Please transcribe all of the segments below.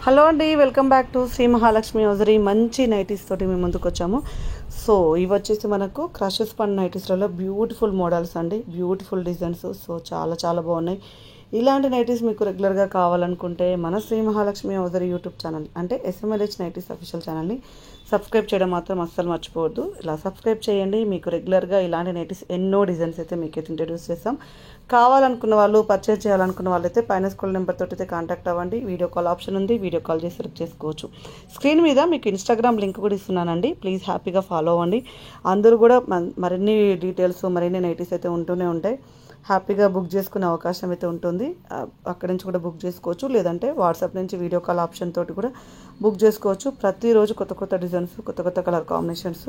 Hello అండి, welcome back to Shri Mahalakshmi hosiery. మంచి nighties తోటి మేము ముందుకు వచ్చాము. సో ఇవి వచ్చేసి మనకు క్రషెస్ పన్ నైటీస్లలో బ్యూటిఫుల్ మోడల్స్ అండి, బ్యూటిఫుల్ డిజైన్స్. సో చాలా చాలా బాగున్నాయి. ఇలాంటి నైటీస్ మీకు రెగ్యులర్గా కావాలనుకుంటే మన Shri Mahalakshmi hosiery YouTube channel అంటే SMLH నైటీస్ అఫీషియల్ ఛానల్ని సబ్స్క్రైబ్ చేయడం మాత్రం అస్సలు మర్చిపోవద్దు. ఇలా సబ్స్క్రైబ్ చేయండి. మీకు రెగ్యులర్గా ఇలాంటి నైటీస్ ఎన్నో డిజైన్స్ అయితే మీకు అయితే ఇంట్రడ్యూస్ చేస్తాం. కావాలనుకున్న వాళ్ళు, పర్చేజ్ చేయాలనుకున్న వాళ్ళైతే పైన స్కూల్ నెంబర్ తోటి అయితే కాంటాక్ట్ అవ్వండి. వీడియో కాల్ ఆప్షన్ ఉంది, వీడియో కాల్ చేసి సెలెక్ట్ చేసుకోవచ్చు. స్క్రీన్ మీద మీకు ఇన్స్టాగ్రామ్ లింక్ కూడా ఇస్తున్నానండి, ప్లీజ్ హ్యాపీగా ఫాలో అవ్వండి. అందరూ కూడా మరిన్ని డీటెయిల్స్, మరిన్ని నైటీస్ అయితే ఉంటూనే ఉంటాయి. హ్యాపీగా బుక్ చేసుకునే అవకాశం అయితే ఉంటుంది. అక్కడి నుంచి కూడా బుక్ చేసుకోవచ్చు, లేదంటే వాట్సాప్ నుంచి వీడియో కాల్ ఆప్షన్ తోటి కూడా బుక్ చేసుకోవచ్చు. ప్రతిరోజు కొత్త కొత్త డిజైన్స్, కొత్త కొత్త కలర్ కాంబినేషన్స్,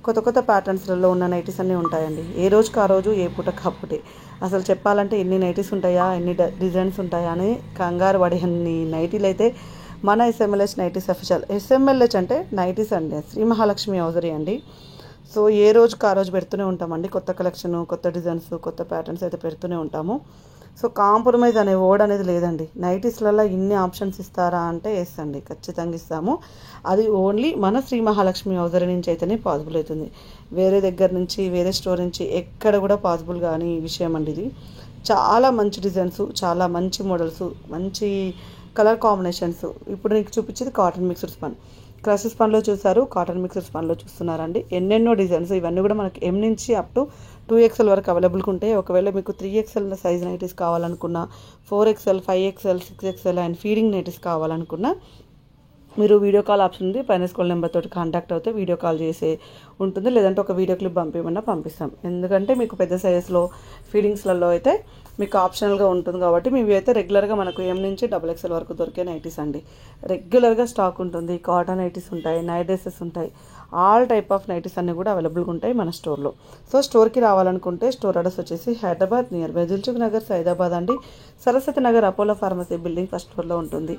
కొత్త కొత్త ప్యాటర్న్స్లలో ఉన్న నైటీస్ అన్నీ ఉంటాయండి. ఏ రోజుకి ఆ రోజు, ఏ పూట కాపుటే. అసలు చెప్పాలంటే ఎన్ని నైటీస్ ఉంటాయా, ఎన్ని డిజైన్స్ ఉంటాయా అని కంగారు పడే అన్ని నైటీలు అయితే మన SMLH నైటీస్ అఫీషియల్. SMLH అంటే నైటీస్ అండి, శ్రీ మహాలక్ష్మి హౌజరీ అండి. సో ఏ రోజుకి ఆ రోజు పెడుతూనే ఉంటామండి. కొత్త కలెక్షన్, కొత్త డిజైన్స్, కొత్త ప్యాటర్న్స్ అయితే పెడుతూనే ఉంటాము. సో కాంప్రమైజ్ అనే వర్డ్ అనేది లేదండి. నైటీస్లలో ఇన్ని ఆప్షన్స్ ఇస్తారా అంటే ఎస్ అండి, ఖచ్చితంగా ఇస్తాము. అది ఓన్లీ మన శ్రీ మహాలక్ష్మి హౌజరీ నుంచి అయితేనే పాసిబుల్ అవుతుంది. వేరే దగ్గర నుంచి, వేరే స్టోర్ నుంచి ఎక్కడ కూడా పాసిబుల్ కాని విషయం అండి ఇది. చాలా మంచి డిజైన్స్, చాలా మంచి మోడల్స్, మంచి కలర్ కాంబినేషన్స్. ఇప్పుడు నీకు చూపించేది కాటన్ మిక్స్డ్ స్పన్. క్రషెస్ పనిలో చూసారు, కాటన్ మిక్సర్స్ పనిలో చూస్తున్నారండి. ఎన్నెన్నో డిజైన్స్, ఇవన్నీ కూడా మనకి M నుంచి అప్ టు 2XL వరకు అవైలబుల్గా ఉంటాయి. ఒకవేళ మీకు 3XL సైజ్ నైటీస్ కావాలనుకున్నా, 4XL, 5XL, 6XL and feeding nighties కావాలనుకున్నా మీరు వీడియో కాల్ ఆప్షన్ ఉంది, పైన స్కూల్ నెంబర్ తోటి కాంటాక్ట్ అవుతే వీడియో కాల్ చేసే ఉంటుంది, లేదంటే ఒక వీడియో క్లిప్ పంపించమన్నా పంపిస్తాం. ఎందుకంటే మీకు పెద్ద సైజెస్లో, ఫీడింగ్స్లలో అయితే మీకు ఆప్షనల్గా ఉంటుంది కాబట్టి. మీవి అయితే రెగ్యులర్గా మనకు M నుంచి XXL వరకు దొరికే నైటీస్ అండి. రెగ్యులర్గా స్టాక్ ఉంటుంది. కాటన్ నైటీస్ ఉంటాయి, నైట్ డ్రెస్సెస్ ఉంటాయి, ఆల్ టైప్ ఆఫ్ నైటీస్ అన్నీ కూడా అవైలబుల్గా ఉంటాయి మన స్టోర్లో. సో స్టోర్కి రావాలనుకుంటే స్టోర్ అడ్రస్ వచ్చేసి హైదరాబాద్ నియర్ బై దిల్సుఖ్ నగర్, సైదాబాద్ అండి. Saraswati Nagar Apollo pharmacy building first ఫ్లోర్లో ఉంటుంది.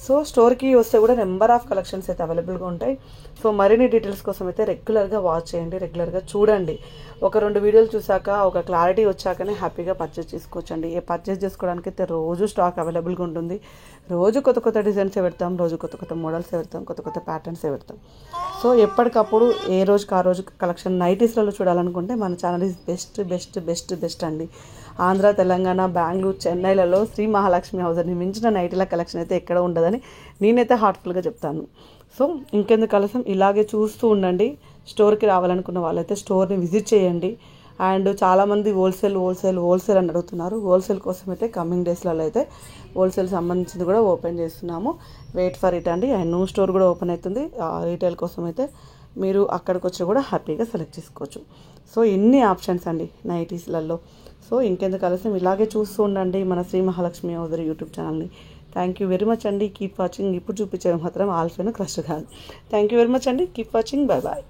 సో స్టోర్కి వస్తే కూడా నెంబర్ ఆఫ్ కలెక్షన్స్ అయితే అవైలబుల్గా ఉంటాయి. సో మరిన్ని డీటెయిల్స్ కోసం అయితే రెగ్యులర్గా వాచ్ చేయండి, రెగ్యులర్గా చూడండి. ఒక 2 వీడియోలు చూసాక ఒక క్లారిటీ వచ్చాకనే హ్యాపీగా పర్చేస్ చేసుకోవచ్చండి. పర్చేస్ చేసుకోవడానికి అయితే రోజు స్టాక్ అవైలబుల్గా ఉంటుంది. రోజు కొత్త కొత్త డిజైన్స్ పెడతాం, రోజు కొత్త కొత్త మోడల్స్ పెడతాం, కొత్త కొత్త ప్యాటర్న్స్ పెడతాం. సో ఎప్పటికప్పుడు ఏ రోజుకి ఆ రోజు కలెక్షన్ నైటీస్లలో చూడాలనుకుంటే మన channel is best best best best అండి. ఆంధ్ర, తెలంగాణ, బెంగళూరు, చెన్నైలలో శ్రీ మహాలక్ష్మి హౌజర్ని మించిన నైటీల కలెక్షన్ అయితే ఎక్కడ ఉండదని నేనైతే హార్ట్ఫుల్గా చెప్తాను. సో ఇంకెందుకు ఆలస్యం, ఇలాగే చూస్తూ ఉండండి. స్టోర్కి రావాలనుకున్న వాళ్ళైతే స్టోర్ని విజిట్ చేయండి. అండ్ చాలామంది హోల్సేల్ అని అడుగుతున్నారు. హోల్సేల్ కోసం అయితే కమింగ్ డేస్లలో అయితే హోల్సేల్ సంబంధించింది కూడా ఓపెన్ చేస్తున్నాము. వెయిట్ ఫర్ ఇట్ అండి. అండ్ న్యూ స్టోర్ కూడా ఓపెన్ అవుతుంది. రీటైల్ కోసం అయితే మీరు అక్కడికి వచ్చి కూడా హ్యాపీగా సెలెక్ట్ చేసుకోవచ్చు. సో ఎన్ని ఆప్షన్స్ అండి నైటీస్లలో. సో ఇంకెందుకు ఆలస్యం, ఇలాగే చూస్తూ ఉండండి మన శ్రీ మహాలక్ష్మి హౌజరీ యూట్యూబ్ ఛానల్ని. థ్యాంక్ యూ వెరీ మచ్ అండి. Keep watching. ఇప్పుడు చూపించేది మాత్రం ఆల్ఫైన్ క్రష్ కాదు. థ్యాంక్ యూ వెరీ మచ్ అండి. Keep watching. Bye bye.